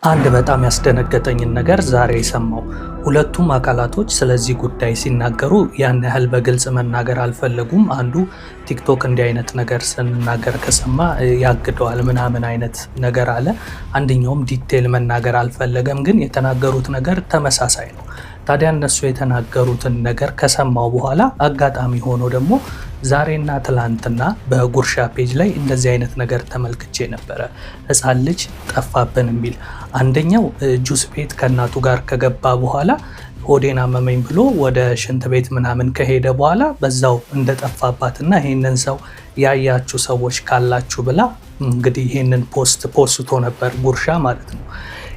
አንድ በጣም ያስደነገጠኝን ነገር ዛሬ ሰማሁ። ሁለቱም አካላቶች ስለዚህ ጉዳይ ሲናገሩ ያን ያህል በግልጽ መናገር አልፈለጉም። አንዱ ቲክቶክ እንዲህ አይነት ነገር ስንናገር ከሰማ ያግደዋል ምናምን አይነት ነገር አለ። አንደኛውም ዲቴል መናገር አልፈለገም፣ ግን የተናገሩት ነገር ተመሳሳይ ነው። ታዲያ እነሱ የተናገሩትን ነገር ከሰማው በኋላ አጋጣሚ ሆኖ ደግሞ ዛሬና ትላንትና በጉርሻ ፔጅ ላይ እንደዚህ አይነት ነገር ተመልክቼ ነበረ። ሕፃን ልጅ ጠፋብን የሚል አንደኛው ጁስ ቤት ከእናቱ ጋር ከገባ በኋላ ሆዴን አመመኝ ብሎ ወደ ሽንት ቤት ምናምን ከሄደ በኋላ በዛው እንደጠፋባትና ይህንን ሰው ያያችሁ ሰዎች ካላችሁ ብላ እንግዲህ ይህንን ፖስቶ ነበር ጉርሻ ማለት ነው።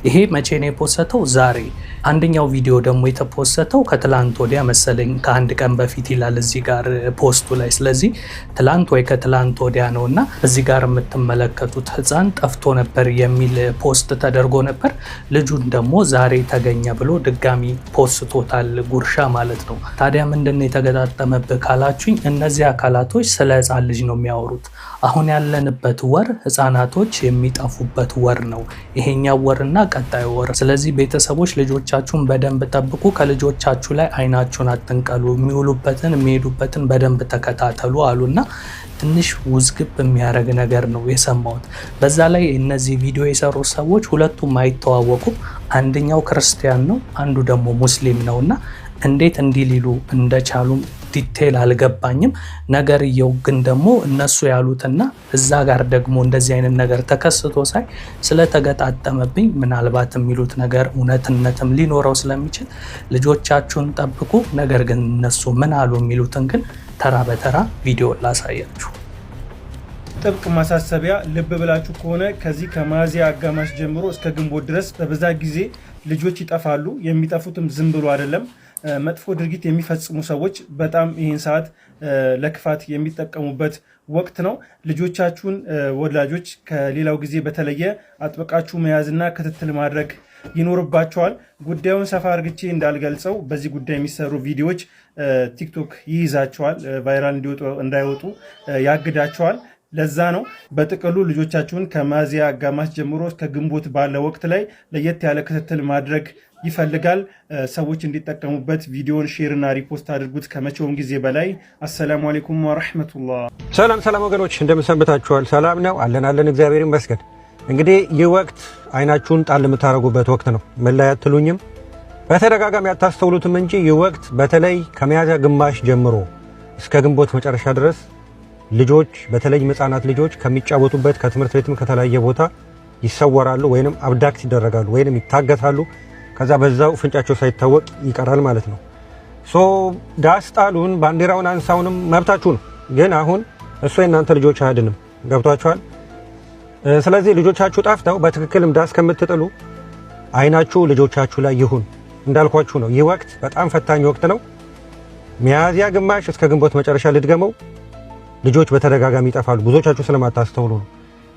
ይሄ መቼ ነው የፖስተው? ዛሬ። አንደኛው ቪዲዮ ደግሞ የተፖስተው ከትላንት ወዲያ መሰለኝ ከአንድ ቀን በፊት ይላል እዚህ ጋር ፖስቱ ላይ። ስለዚህ ትላንት ወይ ከትላንት ወዲያ ነው እና እዚህ ጋር የምትመለከቱት ሕፃን ጠፍቶ ነበር የሚል ፖስት ተደርጎ ነበር። ልጁን ደግሞ ዛሬ ተገኘ ብሎ ድጋሚ ፖስቶታል ጉርሻ ማለት ነው። ታዲያ ምንድን ነው የተገጣጠመብህ ካላችሁኝ፣ እነዚህ አካላቶች ስለ ሕፃን ልጅ ነው የሚያወሩት። አሁን ያለንበት ወር ሕፃናቶች የሚጠፉበት ወር ነው ይሄኛው ወርና ቀጣዩ ወር። ስለዚህ ቤተሰቦች ልጆቻችሁን በደንብ ጠብቁ፣ ከልጆቻችሁ ላይ አይናችሁን አትንቀሉ፣ የሚውሉበትን የሚሄዱበትን በደንብ ተከታተሉ አሉና ትንሽ ውዝግብ የሚያደርግ ነገር ነው የሰማሁት። በዛ ላይ እነዚህ ቪዲዮ የሰሩ ሰዎች ሁለቱም አይተዋወቁም። አንደኛው ክርስቲያን ነው፣ አንዱ ደግሞ ሙስሊም ነው እና እንዴት እንዲህ ሊሉ እንደቻሉም ዲቴል አልገባኝም። ነገርየው ግን ደግሞ እነሱ ያሉትና እዛ ጋር ደግሞ እንደዚህ አይነት ነገር ተከስቶ ሳይ ስለተገጣጠመብኝ ምናልባት የሚሉት ነገር እውነትነትም ሊኖረው ስለሚችል ልጆቻችሁን ጠብቁ። ነገር ግን እነሱ ምን አሉ የሚሉትን ግን ተራ በተራ ቪዲዮ ላሳያችሁ። ጥብቅ ማሳሰቢያ፣ ልብ ብላችሁ ከሆነ ከዚህ ከሚያዝያ አጋማሽ ጀምሮ እስከ ግንቦት ድረስ በብዛት ጊዜ ልጆች ይጠፋሉ። የሚጠፉትም ዝም ብሎ አይደለም። መጥፎ ድርጊት የሚፈጽሙ ሰዎች በጣም ይህን ሰዓት ለክፋት የሚጠቀሙበት ወቅት ነው። ልጆቻችሁን ወላጆች ከሌላው ጊዜ በተለየ አጥብቃችሁ መያዝና ክትትል ማድረግ ይኖርባቸዋል። ጉዳዩን ሰፋ አርግቼ እንዳልገልጸው በዚህ ጉዳይ የሚሰሩ ቪዲዮዎች ቲክቶክ ይይዛቸዋል፣ ቫይራል እንዳይወጡ ያግዳቸዋል። ለዛ ነው በጥቅሉ ልጆቻችሁን ከሚያዝያ አጋማሽ ጀምሮ እስከ ግንቦት ባለ ወቅት ላይ ለየት ያለ ክትትል ማድረግ ይፈልጋል። ሰዎች እንዲጠቀሙበት ቪዲዮን ሼር እና ሪፖስት አድርጉት ከመቼውም ጊዜ በላይ። አሰላሙ አለይኩም ወራህመቱላህ። ሰላም ወገኖች እንደምሰንብታችኋል? ሰላም ነው አለን እግዚአብሔር ይመስገን። እንግዲህ ይህ ወቅት አይናችሁን ጣል የምታደርጉበት ወቅት ነው። ምን ላይ አትሉኝም? በተደጋጋሚ አታስተውሉትም እንጂ ይህ ወቅት በተለይ ከሚያዝያ ግማሽ ጀምሮ እስከ ግንቦት መጨረሻ ድረስ ልጆች በተለይ ሕፃናት ልጆች ከሚጫወቱበት ከትምህርት ቤትም ከተለያየ ቦታ ይሰወራሉ፣ ወይንም አብዳክት ይደረጋሉ፣ ወይንም ይታገታሉ። ከዛ በዛው ፍንጫቸው ሳይታወቅ ይቀራል ማለት ነው። ዳስ ጣሉን፣ ባንዲራውን አንሳውንም መብታችሁ ነው። ግን አሁን እሱ የእናንተ ልጆች አያድንም። ገብቷችኋል? ስለዚህ ልጆቻችሁ ጠፍተው በትክክልም ዳስ ከምትጥሉ አይናችሁ ልጆቻችሁ ላይ ይሁን። እንዳልኳችሁ ነው፣ ይህ ወቅት በጣም ፈታኝ ወቅት ነው። ሚያዝያ ግማሽ እስከ ግንቦት መጨረሻ ልድገመው፣ ልጆች በተደጋጋሚ ይጠፋሉ። ብዙዎቻችሁ ስለማታስተውሉ ነው።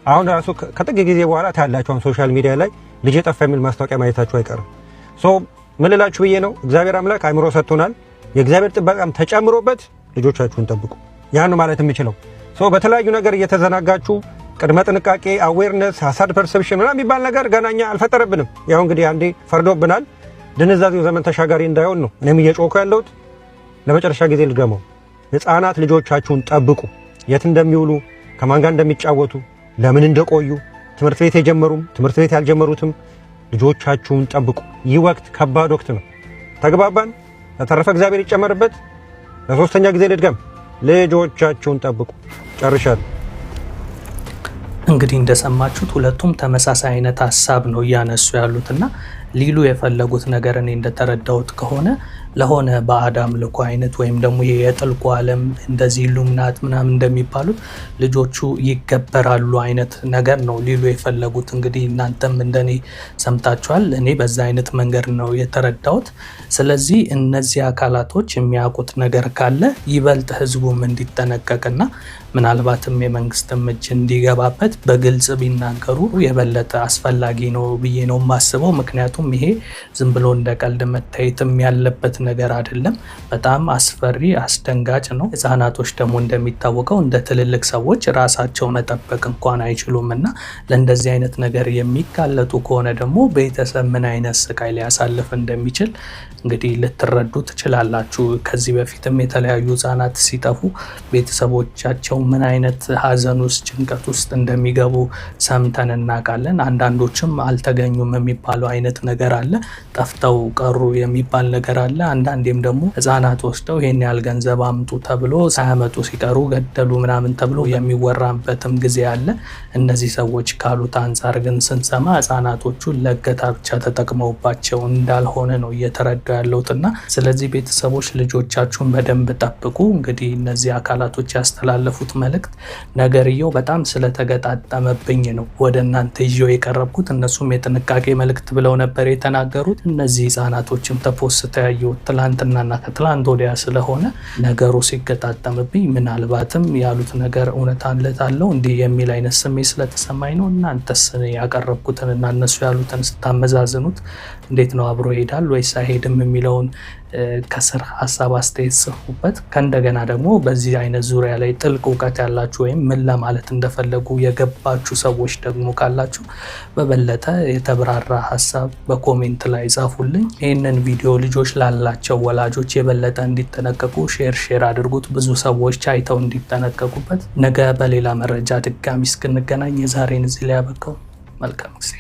አሁን ራሱ ከጥቂት ጊዜ በኋላ ታያላችሁ ሶሻል ሚዲያ ላይ ልጅ ጠፋ የሚል ማስታወቂያ ማየታችሁ አይቀርም። ምን ልላችሁ ብዬ ነው፣ እግዚአብሔር አምላክ አእምሮ ሰጥቶናል። የእግዚአብሔር ጥበቃም ተጨምሮበት ልጆቻችሁን ጠብቁ። ያን ማለት የምችለው በተለያዩ ነገር እየተዘናጋችሁ ቅድመ ጥንቃቄ፣ አዌርነስ፣ ሀሳድ ፐርሰፕሽን ምናምን የሚባል ነገር ገናኛ አልፈጠረብንም። ያው እንግዲህ አንዴ ፈርዶብናል። ድንዛዜው ዘመን ተሻጋሪ እንዳይሆን ነው እኔም እየጮኩ ያለሁት። ለመጨረሻ ጊዜ ልድገመው፣ ሕፃናት ልጆቻችሁን ጠብቁ። የት እንደሚውሉ፣ ከማን ጋር እንደሚጫወቱ፣ ለምን እንደቆዩ፣ ትምህርት ቤት የጀመሩም ትምህርት ቤት ያልጀመሩትም ልጆቻችሁን ጠብቁ። ይህ ወቅት ከባድ ወቅት ነው። ተግባባን? ለተረፈ እግዚአብሔር ይጨመርበት። ለሶስተኛ ጊዜ ልድገም፣ ልጆቻችሁን ጠብቁ። ጨርሻለሁ። እንግዲህ እንደሰማችሁት ሁለቱም ተመሳሳይ አይነት ሀሳብ ነው እያነሱ ያሉትና ሊሉ የፈለጉት ነገር እኔ እንደተረዳሁት ከሆነ ለሆነ ባዕድ አምልኮ አይነት ወይም ደግሞ ይሄ የጥልቁ ዓለም እንደዚህ ኢሉሚናት ምናምን እንደሚባሉት ልጆቹ ይገበራሉ አይነት ነገር ነው ሊሉ የፈለጉት። እንግዲህ እናንተም እንደኔ ሰምታችኋል። እኔ በዛ አይነት መንገድ ነው የተረዳሁት። ስለዚህ እነዚህ አካላቶች የሚያውቁት ነገር ካለ ይበልጥ ህዝቡም እንዲጠነቀቅና ምናልባትም የመንግስትም እጅ እንዲገባበት በግልጽ ቢናገሩ የበለጠ አስፈላጊ ነው ብዬ ነው የማስበው። ምክንያቱም ይሄ ዝም ብሎ እንደ ቀልድ መታየትም ያለበት ነገር አይደለም። በጣም አስፈሪ አስደንጋጭ ነው። ህጻናቶች ደግሞ እንደሚታወቀው እንደ ትልልቅ ሰዎች ራሳቸው መጠበቅ እንኳን አይችሉም እና ለእንደዚህ አይነት ነገር የሚጋለጡ ከሆነ ደግሞ ቤተሰብ ምን አይነት ስቃይ ሊያሳልፍ እንደሚችል እንግዲህ ልትረዱ ትችላላችሁ። ከዚህ በፊትም የተለያዩ ህጻናት ሲጠፉ ቤተሰቦቻቸው ምን አይነት ሀዘን ውስጥ ጭንቀት ውስጥ እንደሚገቡ ሰምተን እናውቃለን። አንዳንዶችም አልተገኙም የሚባለው አይነት ነገር አለ፣ ጠፍተው ቀሩ የሚባል ነገር አለ። አንዳንዴም ደግሞ ህጻናት ወስደው ይሄን ያህል ገንዘብ አምጡ ተብሎ ሳያመጡ ሲቀሩ ገደሉ ምናምን ተብሎ የሚወራበትም ጊዜ አለ። እነዚህ ሰዎች ካሉት አንጻር ግን ስንሰማ ህጻናቶቹን ለእገታ ብቻ ተጠቅመውባቸው እንዳልሆነ ነው እየተረዳ ያለውትና ስለዚህ ቤተሰቦች ልጆቻችሁን በደንብ ጠብቁ። እንግዲህ እነዚህ አካላቶች ያስተላለፉት መልእክት ነገርየው በጣም ስለተገጣጠመብኝ ነው ወደ እናንተ ይዤው የቀረብኩት። እነሱም የጥንቃቄ መልእክት ብለው ነበር የተናገሩት። እነዚህ ህጻናቶችም ተፖስተው ያየሁት ትላንትናና ከትላንት ወዲያ ስለሆነ ነገሩ ሲገጣጠምብኝ ምናልባትም ያሉት ነገር እውነታነት አለው እንዲህ የሚል አይነት ስሜት ስለተሰማኝ ነው። እናንተስ ያቀረብኩትን እና እነሱ ያሉትን ስታመዛዝኑት እንዴት ነው? አብሮ ይሄዳል ወይስ አይሄድም የሚለውን ከስር ሀሳብ አስተያየት ጽፉበት። ከእንደገና ደግሞ በዚህ አይነት ዙሪያ ላይ ጥልቅ እውቀት ያላችሁ ወይም ምን ለማለት እንደፈለጉ የገባችሁ ሰዎች ደግሞ ካላችሁ በበለጠ የተብራራ ሀሳብ በኮሜንት ላይ ጻፉልኝ። ይህንን ቪዲዮ ልጆች ላላቸው ወላጆች የበለጠ እንዲጠነቀቁ ሼር አድርጉት፣ ብዙ ሰዎች አይተው እንዲጠነቀቁበት። ነገ በሌላ መረጃ ድጋሚ እስክንገናኝ የዛሬን እዚህ ላይ ያበቃው። መልካም ጊዜ